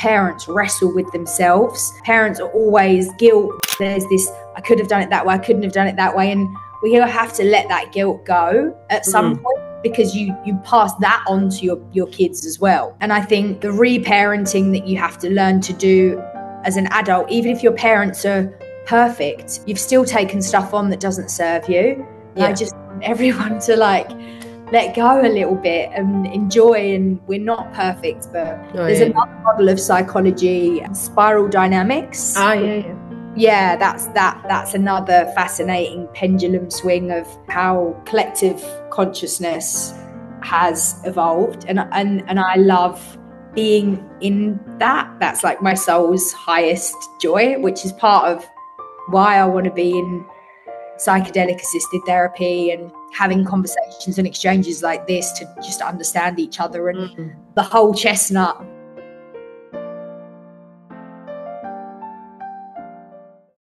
parents wrestle with themselves. Parents are always guilt. There's this, I could have done it that way, I couldn't have done it that way. And we have to let that guilt go at some point, because you pass that on to your kids as well. And I think the reparenting that you have to learn to do as an adult, even if your parents are perfect, you've still taken stuff on that doesn't serve you. Yeah. I just want everyone to like let go a little bit and enjoy. And we're not perfect, but there's another model of psychology, spiral dynamics. Yeah, that's another fascinating pendulum swing of how collective consciousness has evolved, and I love being in that. That's like my soul's highest joy, which is part of why I want to be in psychedelic assisted therapy and having conversations and exchanges like this to just understand each other. And the whole chestnut